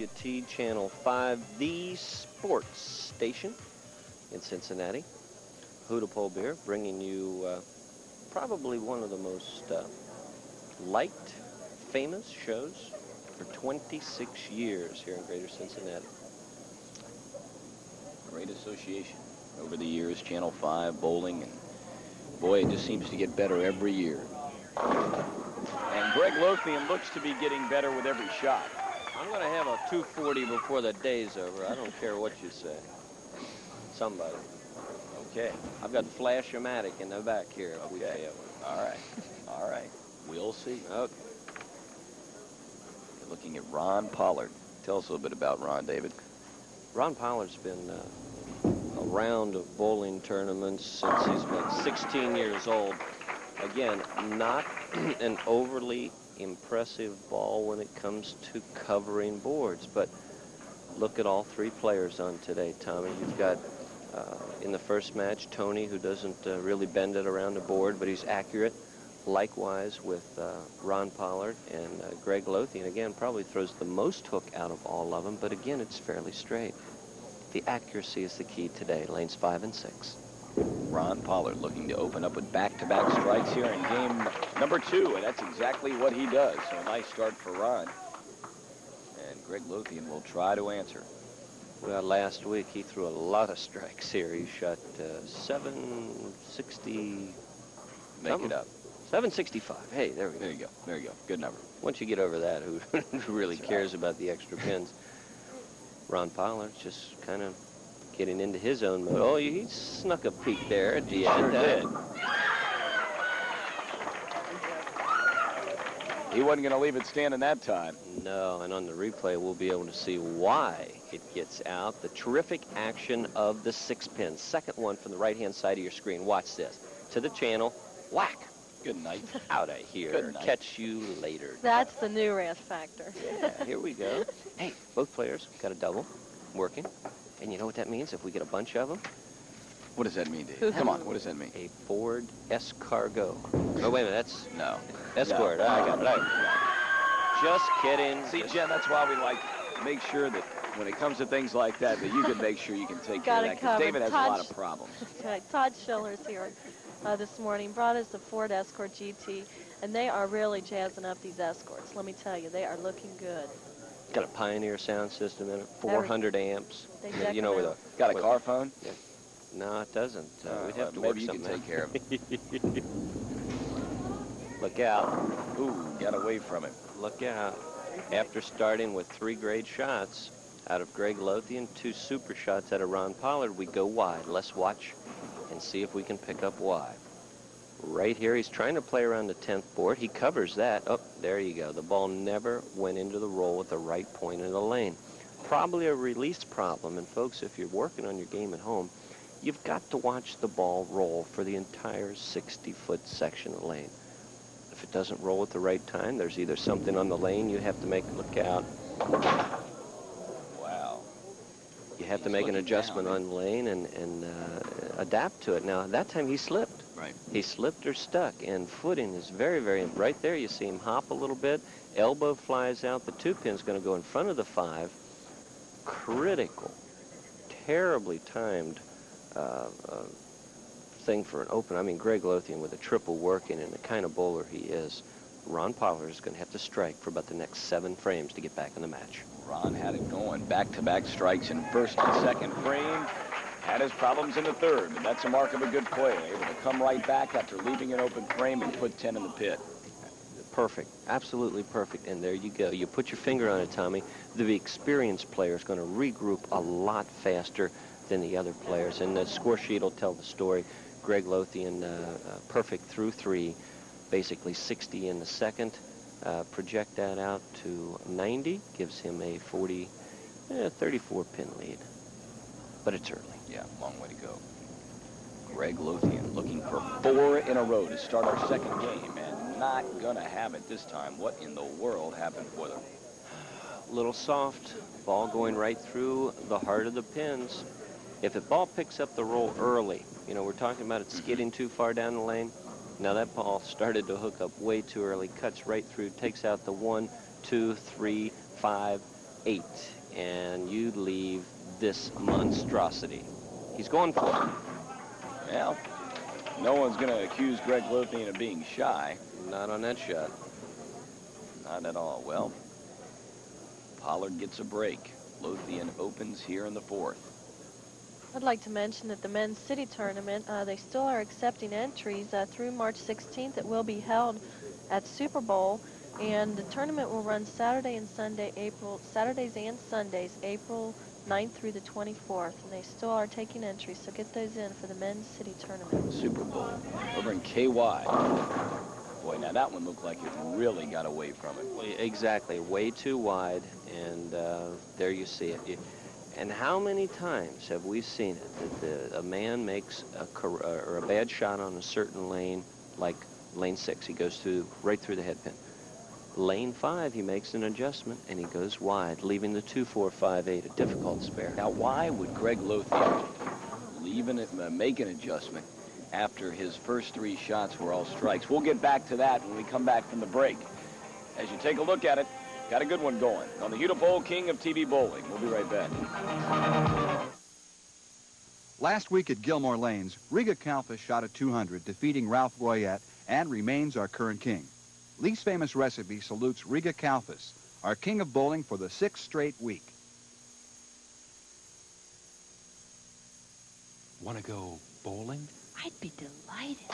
WT Channel 5, the sports station in Cincinnati. Hudy beer, bringing you probably one of the most liked, famous shows for 26 years here in Greater Cincinnati. Great association over the years, Channel 5, bowling, and boy, it just seems to get better every year. And Greg Lothian looks to be getting better with every shot. I'm going to have a 240 before the day's over. I don't care what you say. Somebody. Okay. I've got Flash-O-Matic in the back here. If we Okay. fail it. All right. All right. We'll see. Okay. You're looking at Ron Pollard. Tell us a little bit about Ron, David. Ron Pollard's been around of bowling tournaments since he's been 16 years old. Again, not an overly impressive ball when it comes to covering boards, but look at all three players on today, Tommy. You've got in the first match Tony, who doesn't really bend it around the board, but he's accurate. Likewise with Ron Pollard, and Greg Lothian again probably throws the most hook out of all of them, but again it's fairly straight. The accuracy is the key today, lanes 5 and 6. Ron Pollard looking to open up with back-to-back strikes here in game number 2, and that's exactly what he does. So a nice start for Ron. And Greg Lothian will try to answer. Well, last week he threw a lot of strikes here. He shot 760. Make it up. 765. Hey, there we go. There you go. There you go. Good number. Once you get over that, who really cares about the extra pins? Ron Pollard's just kind of getting into his own mode. Oh, he snuck a peek there at the end. Sure did. He wasn't going to leave it standing that time. No, and on the replay, we'll be able to see why it gets out. The terrific action of the 6-pin. Second one from the right-hand side of your screen. Watch this. To the channel. Whack. Good night. Out of here. Good night. Catch you later. That's the new ranch factor. Yeah, here we go. Hey, both players got a double working. And you know what that means if we get a bunch of them? What does that mean, Dave? Come on, what does that mean? A Ford Escargot. Oh, wait a minute, that's No. Escort. No. I got it. Just kidding. See, Jen, that's why we like to make sure that when it comes to things like that, that you can make sure you can take care of that. Because David has a lot of problems. Okay, Todd Schiller's here this morning. Brought us the Ford Escort GT, and they are really jazzing up these Escorts. Let me tell you, they are looking good. Got a Pioneer sound system in it, 400 amps. They deck You know, them with out. a Got a car phone? Yeah. No, it doesn't. We'd have to maybe work you can something take care of it. Look out. Ooh, got away from it. Look out. After starting with 3 great shots out of Greg Lothian, 2 super shots out of Ron Pollard, we go wide. Let's watch and see if we can pick up wide. Right here, he's trying to play around the 10th board. He covers that. Oh, there you go. The ball never went into the roll at the right point in the lane. Probably a release problem. And folks, if you're working on your game at home, you've got to watch the ball roll for the entire 60-foot section of the lane. If it doesn't roll at the right time, there's either something on the lane you have to make. Look out. Wow. You have to make an adjustment on the lane and adapt to it. Now, that time he slipped. Right. He slipped or stuck, and footing is very, very, right there you see him hop a little bit. Elbow flies out. The 2-pin's going to go in front of the 5. Critical, terribly timed thing for an open. I mean, Greg Lothian with a triple working and the kind of bowler he is, Ron Pollard is going to have to strike for about the next 7 frames to get back in the match. Ron had it going. Back-to-back strikes in first and second frame. Had his problems in the third, but that's a mark of a good player. Able to come right back after leaving an open frame and put 10 in the pit. Perfect. Absolutely perfect. And there you go. You put your finger on it, Tommy. The experienced player is going to regroup a lot faster than the other players. And the score sheet will tell the story. Greg Lothian, perfect through 3, basically 60 in the second. Project that out to 90, gives him a 34-pin lead. But it's early. Yeah, long way to go. Greg Lothian looking for 4 in a row to start our second game, and not gonna have it this time. What in the world happened for them? Little soft, ball going right through the heart of the pins. If the ball picks up the roll early, you know, we're talking about it skidding too far down the lane. Now that ball started to hook up way too early, cuts right through, takes out the 1, 2, 3, 5, 8, and you leave this monstrosity. He's going for it. Well, no one's going to accuse Greg Lothian of being shy. Not on that shot. Not at all. Well, Pollard gets a break. Lothian opens here in the 4th. I'd like to mention that the men's city tournament, they still are accepting entries through March 16th. It will be held at Super Bowl, and the tournament will run Saturdays and Sundays, April 9th through the 24th, and they still are taking entries, so get those in for the men's city tournament. Super Bowl over in KY. Boy, now that one looked like it really got away from it. Exactly, way too wide, and there you see it. And how many times have we seen it that a man makes a bad shot on a certain lane, like lane 6, he goes right through the headpin. Lane 5, he makes an adjustment and he goes wide, leaving the 2, 4, 5, 8 a difficult spare. Now, why would Greg Lothian make an adjustment after his first 3 shots were all strikes? We'll get back to that when we come back from the break. As you take a look at it, got a good one going on the Hudy Bowl, King of TV Bowling. We'll be right back. Last week at Gilmore Lanes, Riga Kalfa shot a 200, defeating Ralph Royette, and remains our current king. Lee's Famous Recipe salutes Riga Kalfas, our king of bowling for the 6th straight week. Want to go bowling? I'd be delighted.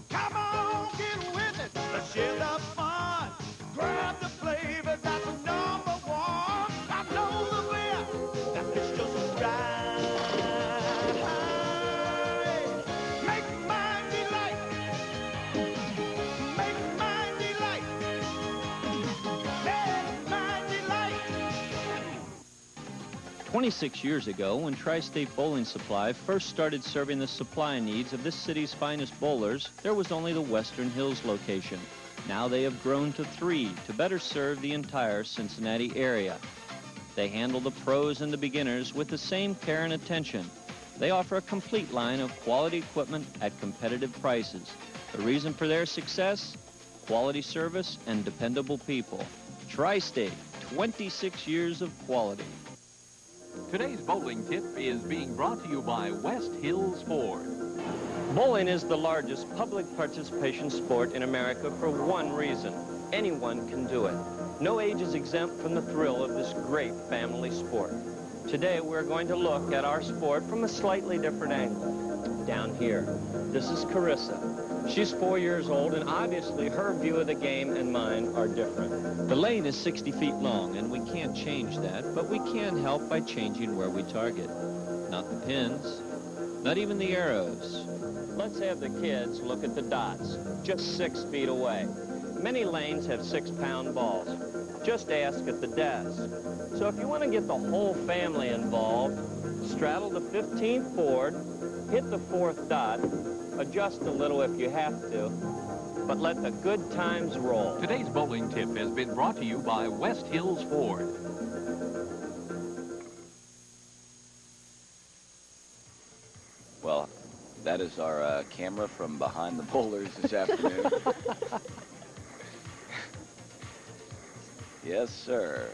Come on, get with it. Let's share the fun. Grab the flavor, that's number 1. I know the way that it's just right. Make my delight. Make my delight. Make my delight. 26 years ago, when Tri-State Bowling Supply first started serving the supply needs of this city's finest bowlers, there was only the Western Hills location. Now they have grown to 3 to better serve the entire Cincinnati area. They handle the pros and the beginners with the same care and attention. They offer a complete line of quality equipment at competitive prices. The reason for their success? Quality service and dependable people. Tri-State, 26 years of quality. Today's bowling tip is being brought to you by West Hills Ford. Bowling is the largest public participation sport in America for one reason. Anyone can do it. No age is exempt from the thrill of this great family sport. Today we're going to look at our sport from a slightly different angle. Down here, this is Carissa. She's 4 years old, and obviously her view of the game and mine are different. The lane is 60 feet long, and we can't change that, but we can help by changing where we target. Not the pins, not even the arrows. Let's have the kids look at the dots, just 6 feet away. Many lanes have 6-pound balls. Just ask at the desk. So if you want to get the whole family involved, straddle the 15th board, hit the 4th dot, adjust a little if you have to, but let the good times roll. Today's bowling tip has been brought to you by West Hills Ford. Well, that is our camera from behind the bowlers this afternoon. Yes, sir.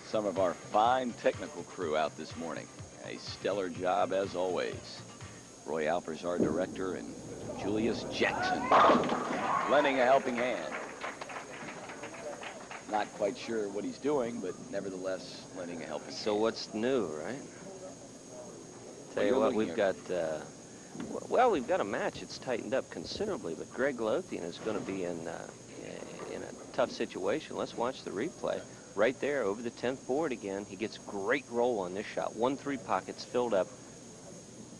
Some of our fine technical crew out this morning. A stellar job as always. Roy Alpers, our director, and Julius Jackson lending a helping hand. Not quite sure what he's doing, but nevertheless lending a helping hand. So what's new, right? Tell Well, you you're what, looking we've got, well, we've got a match. It's tightened up considerably, but Greg Lothian is going to be in a tough situation. Let's watch the replay. Right there, over the 10th board again. He gets great roll on this shot. 1-3 pockets filled up.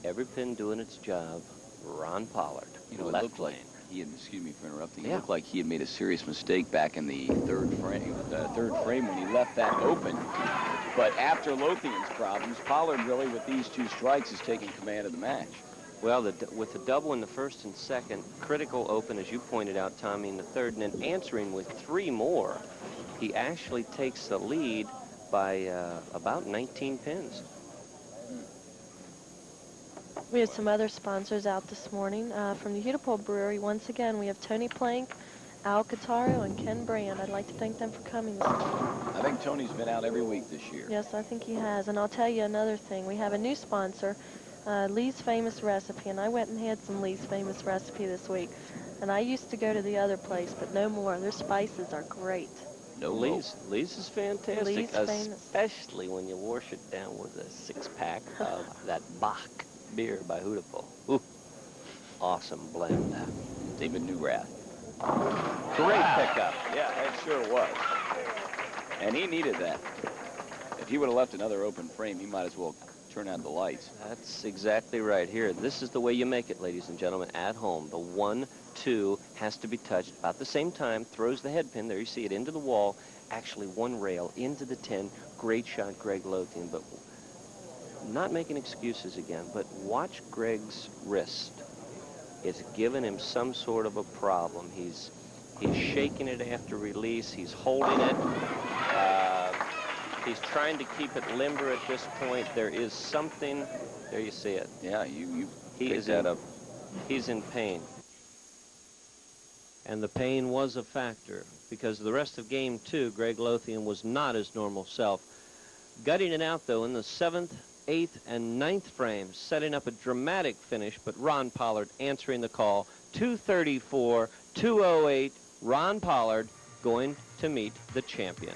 Every pin doing its job. Ron Pollard, You know, it left looked like lane. he had, excuse me for interrupting, Yeah. it looked like he had made a serious mistake back in the third frame when he left that open. But after Lothian's problems, Pollard really, with these 2 strikes, is taking command of the match. Well, with the double in the 1st and 2nd, critical open, as you pointed out, Tommy, in the 3rd, and then answering with 3 more, he actually takes the lead by about 19 pins. We have some other sponsors out this morning from the Hudy Brewery. Once again, we have Tony Plank Al Cataro and Ken Brand. I'd like to thank them for coming this morning. I think Tony's been out every week this year. Yes, I think he has. And I'll tell you another thing. We have a new sponsor, Lee's Famous Recipe, and I went and had some Lee's Famous Recipe this week. And I used to go to the other place, but no more. Their spices are great. No Lee's is fantastic, Lee's famous. especially when you wash it down with a 6-pack of that Bach beer by Hudy. Ooh, awesome blend. David Newrath. Great pickup. Yeah, it sure was. And he needed that. If he would have left another open frame, he might as well turn out the lights. That's exactly right here. This is the way you make it, ladies and gentlemen, at home. The 1-2 has to be touched about the same time, throws the head pin, there you see it, into the wall, actually one rail, into the 10. Great shot, Greg Lothian, but not making excuses again, but watch Greg's wrist. It's given him some sort of a problem. He's shaking it after release. He's holding it. He's trying to keep it limber at this point. There is something. There you see it. Yeah, you He is that up. He's in pain. And the pain was a factor because the rest of game 2, Greg Lothian was not his normal self. Gutting it out, though, in the 7th, 8th, and 9th frames, setting up a dramatic finish, but Ron Pollard answering the call. 234, 208, Ron Pollard going to meet the champion.